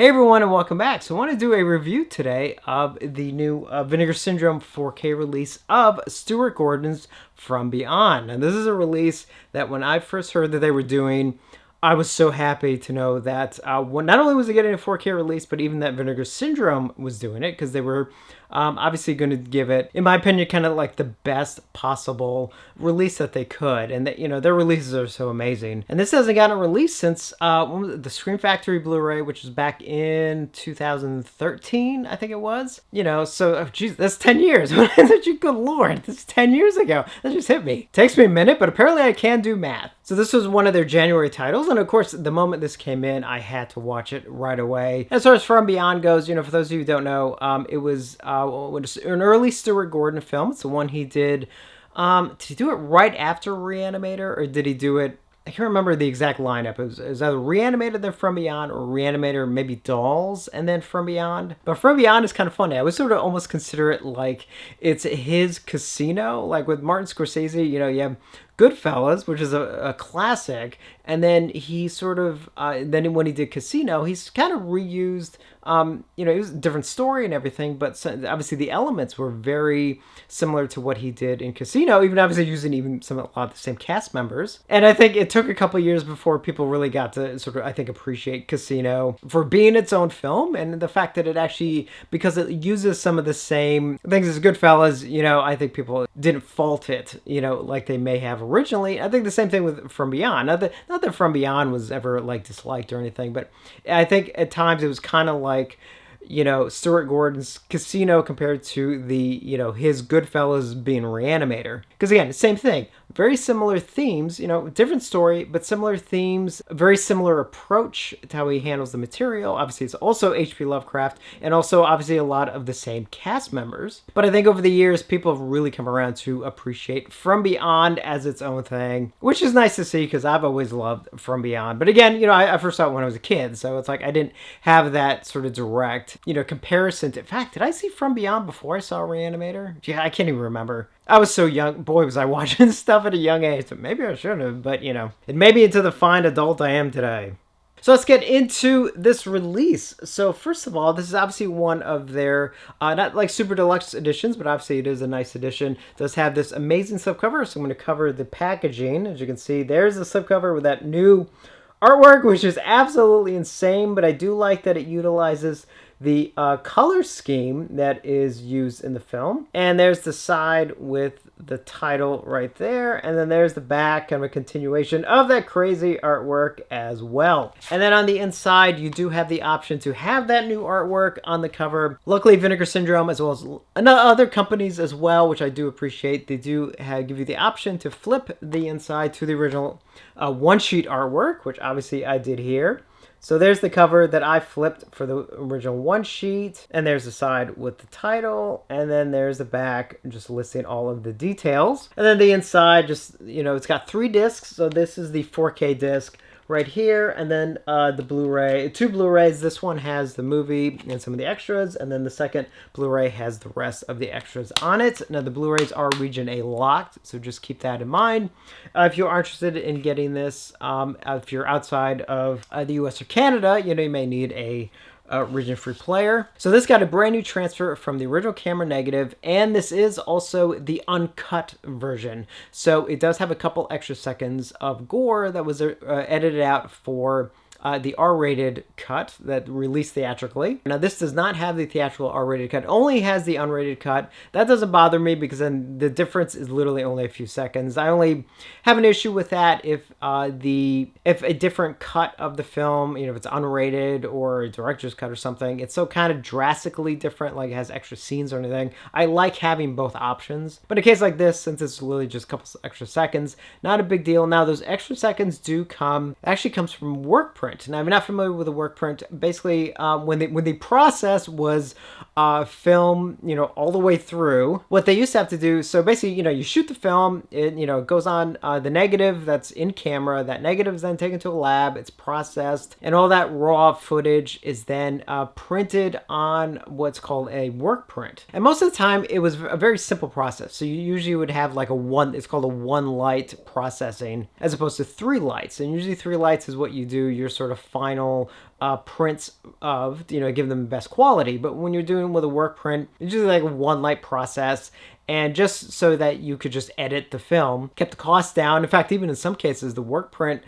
Hey everyone and welcome back. So I want to do a review today of the new Vinegar Syndrome 4K release of Stuart Gordon's From Beyond. And this is a release that when I first heard that they were doing, I was so happy to know that not only was it getting a 4K release, but even that Vinegar Syndrome was doing it because they were obviously going to give it, in my opinion, kind of like the best possible release that they could. And that, you know, their releases are so amazing. And this hasn't gotten released since the Scream Factory Blu-ray, which was back in 2013, I think it was. You know, so, geez, that's 10 years. Good Lord, this is 10 years ago. That just hit me. Takes me a minute, but apparently I can do math. So this was one of their January titles. And of course, the moment this came in, I had to watch it right away. As far as From Beyond goes, you know, for those of you who don't know, it was an early Stuart Gordon film. It's the one he did. Did he do it right after Reanimator, or did he do it? I can't remember the exact lineup. It was either Reanimator then From Beyond, or Reanimator maybe Dolls and then From Beyond. But From Beyond is kind of funny. I would sort of almost consider it like it's his Casino. Like with Martin Scorsese, you know, you have Goodfellas, which is a classic, and then he sort of then when he did Casino, he's kind of reused. You know, it was a different story and everything, but obviously the elements were very similar to what he did in Casino, even obviously using a lot of the same cast members. And I think it took a couple years before people really got to sort of, I think, appreciate Casino for being its own film, and the fact that it actually, because it uses some of the same things as Goodfellas, you know, I think people didn't fault it, you know, like they may have originally. I think the same thing with From Beyond. Not that From Beyond was ever like disliked or anything, but I think at times it was kind of like, you know, Stuart Gordon's Casino compared to the, you know, his Goodfellas being Reanimator. Because again, same thing. Very similar themes, you know, different story, but similar themes, very similar approach to how he handles the material. Obviously, it's also H.P. Lovecraft, and also obviously a lot of the same cast members. But I think over the years, people have really come around to appreciate From Beyond as its own thing, which is nice to see because I've always loved From Beyond. But again, you know, I first saw it when I was a kid, so it's like I didn't have that sort of direct, you know, comparison. In fact, did I see From Beyond before I saw Reanimator? Yeah, I can't even remember. I was so young. Boy, was I watching stuff at a young age. So maybe I shouldn't have, but, you know, it made me into the fine adult I am today. So let's get into this release. So first of all, this is obviously one of their, not like super deluxe editions, but obviously it is a nice edition. It does have this amazing slipcover, so I'm going to cover the packaging. As you can see, there's the slipcover with that new artwork, which is absolutely insane, but I do like that it utilizes the color scheme that is used in the film. And there's the side with the title right there, and then there's the back, kind of a continuation of that crazy artwork as well. And then on the inside, you do have the option to have that new artwork on the cover. Luckily, Vinegar Syndrome, as well as other companies as well, which I do appreciate, they do give you the option to flip the inside to the original one-sheet artwork, which obviously I did here. So there's the cover that I flipped for the original one sheet, and there's the side with the title, and then there's the back just listing all of the details. And then the inside, just, you know, it's got 3 discs, so this is the 4K disc right here, and then the Blu-ray, 2 Blu-rays. This one has the movie and some of the extras, and then the second Blu-ray has the rest of the extras on it. Now the Blu-rays are region A locked, so just keep that in mind. If you are interested in getting this, if you're outside of the US or Canada, you know, you may need a region-free player. So this got a brand new transfer from the original camera negative, and this is also the uncut version. So it does have a couple extra seconds of gore that was edited out for the R-rated cut that released theatrically. Now this does not have the theatrical R-rated cut, it only has the unrated cut. That doesn't bother me because then the difference is literally only a few seconds. I only have an issue with that if a different cut of the film, you know, if it's unrated or a director's cut or something, it's so kind of drastically different, like it has extra scenes or anything. I like having both options, but in a case like this, since it's literally just a couple extra seconds, not a big deal. Now those extra seconds do actually comes from work print. Now, if you're not familiar with the work print, basically when the process was film, you know, all the way through, what they used to have to do, so basically, you know, you shoot the film, it, you know, it goes on the negative that's in camera, that negative is then taken to a lab, it's processed, and all that raw footage is then printed on what's called a work print. And most of the time, it was a very simple process. So you usually would have like it's called a 1 light processing, as opposed to 3 lights. And usually 3 lights is what you do. You're sort of final prints of, give them the best quality. But when you're doing with a work print, it's just like a one light process. And just so that you could just edit the film, kept the cost down. In fact, even in some cases, the work print,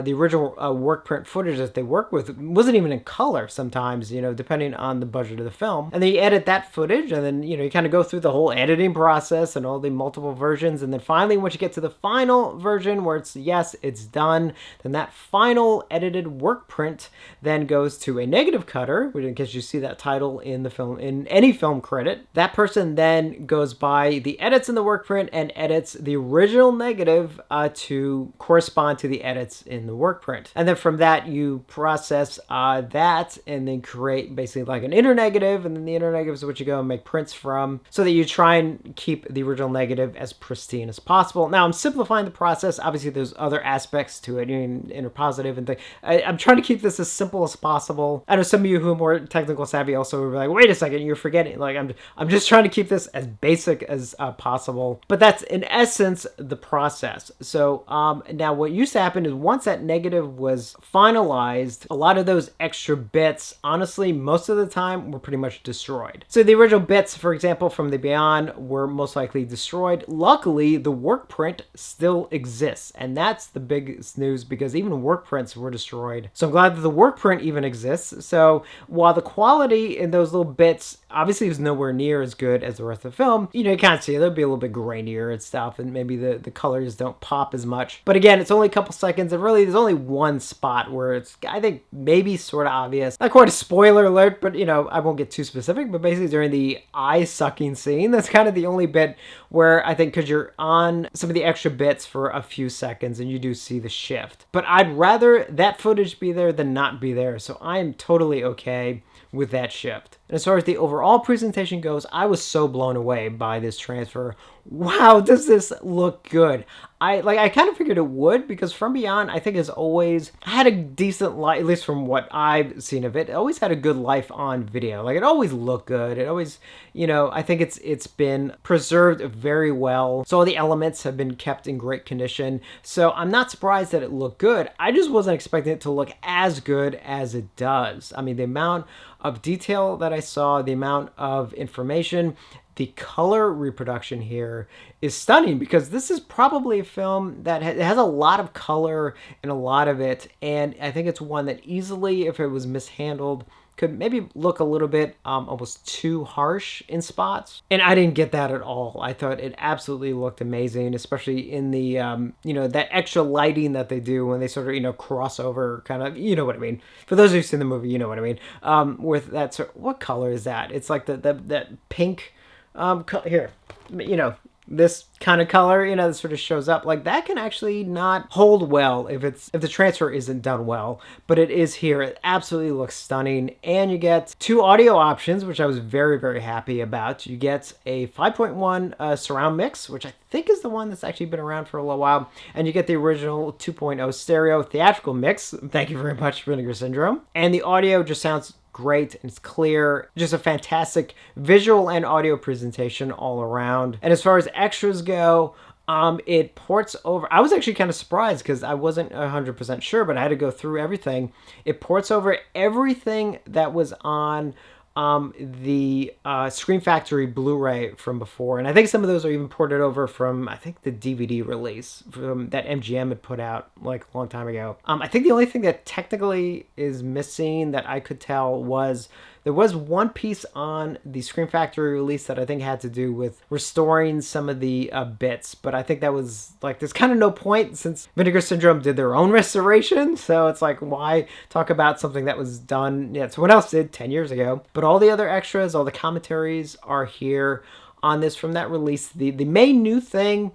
the original work print footage that they worked with wasn't even in color sometimes, depending on the budget of the film. And then you edit that footage, and then, you kind of go through the whole editing process and all the multiple versions. And then finally, once you get to the final version where it's done, then that final edited work print then goes to a negative cutter, which in case you see that title in the film, in any film credit. That person then goes by the edits in the work print and edits the original negative to correspond to the edits in the work print. And then from that, you process that and then create basically like an inner negative, and then the inner negative is what you go and make prints from, so that you try and keep the original negative as pristine as possible. Now, I'm simplifying the process. Obviously, there's other aspects to it, inner positive and things. I'm trying to keep this as simple as possible. I know some of you who are more technical savvy also will be like, wait a second, you're forgetting. Like, I'm just trying to keep this as basic as possible. But that's, in essence, the process. So now what used to happen is once that negative was finalized, a lot of those extra bits, honestly, most of the time were pretty much destroyed. So the original bits, for example, from the Beyond were most likely destroyed. Luckily, the work print still exists, and that's the biggest news, because even work prints were destroyed. So I'm glad that the work print even exists. So while the quality in those little bits obviously is nowhere near as good as the rest of the film, you can't see it. They'll be a little bit grainier and stuff, and maybe the colors don't pop as much. But again, it's only a couple seconds, and really there's only one spot where it's, I think, maybe sort of obvious. Not quite a spoiler alert, but I won't get too specific, but basically during the eye-sucking scene, that's kind of the only bit where I think, because you're on some of the extra bits for a few seconds and you do see the shift. But I'd rather that footage be there than not be there, so I am totally okay with that shift. And as far as the overall presentation goes, I was so blown away by this transfer. Wow, does this look good? I kind of figured it would, because From Beyond, I think, has always had a decent life, at least from what I've seen of it. It always had a good life on video. Like, it always looked good. It always, I think it's been preserved very well. So all the elements have been kept in great condition. So I'm not surprised that it looked good. I just wasn't expecting it to look as good as it does. I mean, the amount of detail that I saw, the amount of information, the color reproduction here is stunning, because this is probably a film that has a lot of color in a lot of it. And I think it's one that easily, if it was mishandled, could maybe look a little bit almost too harsh in spots. And I didn't get that at all. I thought it absolutely looked amazing, especially in the, that extra lighting that they do when they sort of, cross over, kind of, you know what I mean. For those who've seen the movie, you know what I mean. With that sort, what color is that? It's like that pink, here, this kind of color, that sort of shows up. Like, that can actually not hold well if the transfer isn't done well, but it is here. It absolutely looks stunning. And you get two audio options, which I was very, very happy about. You get a 5.1 surround mix, which I think is the one that's actually been around for a little while, and you get the original 2.0 stereo theatrical mix. Thank you very much, Vinegar Syndrome. And the audio just sounds great, and it's clear. Just a fantastic visual and audio presentation all around. And as far as extras go, it ports over. I was actually kind of surprised, because I wasn't 100% sure, but I had to go through everything. It ports over everything that was on the Scream Factory Blu-ray from before. And I think some of those are even ported over from, I think, the DVD release from that MGM had put out like a long time ago. I think the only thing that technically is missing that I could tell was there was one piece on the Scream Factory release that I think had to do with restoring some of the bits, but I think that was like, there's kind of no point, since Vinegar Syndrome did their own restoration, so it's like, why talk about something that was done, someone else did 10 years ago. But all the other extras, all the commentaries are here on this from that release. The main new thing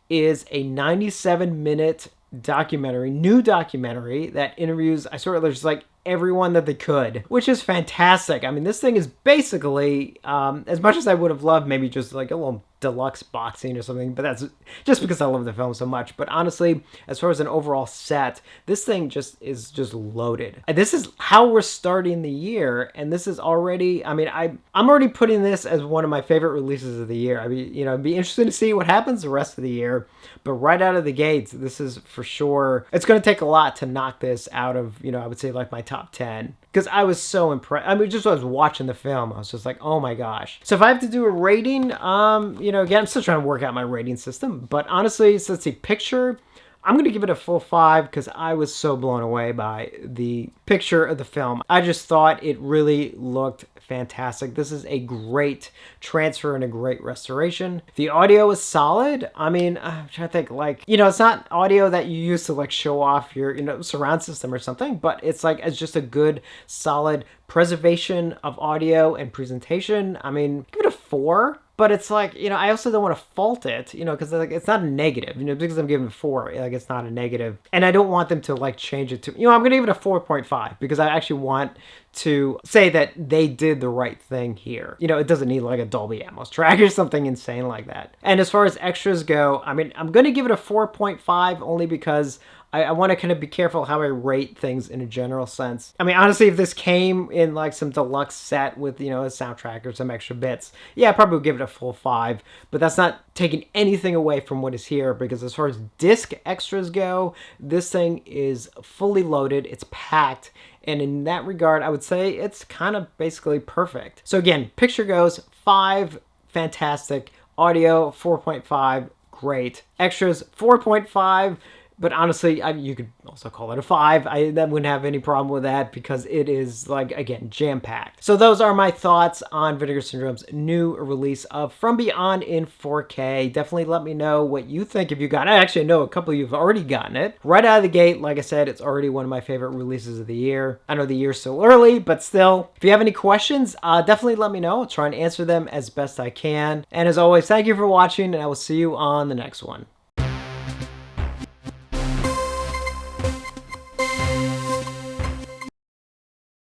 is a 97-minute new documentary that interviews, I sort of just like everyone that they could, which is fantastic. I mean, this thing is basically, as much as I would have loved maybe just like a little deluxe boxing or something, but that's just because I love the film so much. But honestly, as far as an overall set, this thing is just loaded. And this is how we're starting the year, and this is already, I mean, I'm already putting this as one of my favorite releases of the year. I mean, it'd be interesting to see what happens the rest of the year, but right out of the gates, this is for sure, it's going to take a lot to knock this out of, I would say like my top 10. Because I was so impressed. I mean, just when I was watching the film, I was just like, oh my gosh. So if I have to do a rating, again, I'm still trying to work out my rating system. But honestly, so let's see, picture, I'm going to give it a full 5 because I was so blown away by the picture of the film. I just thought it really looked fantastic. This is a great transfer and a great restoration. The audio is solid. I mean, I'm trying to think, like, it's not audio that you use to like show off your, surround system or something, but it's like, it's just a good, solid preservation of audio and presentation. I mean, give it a 4. But it's like, I also don't want to fault it, because like, it's not a negative, because I'm giving it 4, like it's not a negative. And I don't want them to like change it to, I'm going to give it a 4.5 because I actually want to say that they did the right thing here. It doesn't need like a Dolby Atmos track or something insane like that. And as far as extras go, I mean, I'm going to give it a 4.5 only because I want to kind of be careful how I rate things in a general sense. I mean, honestly, if this came in like some deluxe set with, a soundtrack or some extra bits, yeah, I probably would give it a full 5. But that's not taking anything away from what is here, because as far as disc extras go, this thing is fully loaded. It's packed. And in that regard, I would say it's kind of basically perfect. So again, picture goes 5, fantastic. Audio, 4.5, great. Extras, 4.5. But honestly, you could also call it a 5. That wouldn't have any problem with that because it is, like, again, jam-packed. So those are my thoughts on Vinegar Syndrome's new release of From Beyond in 4K. Definitely let me know what you think if you got it. Actually, I know a couple of you have already gotten it. Right out of the gate, like I said, it's already one of my favorite releases of the year. I know the year's still early, but still. If you have any questions, definitely let me know. I'll try and answer them as best I can. And as always, thank you for watching, and I will see you on the next one.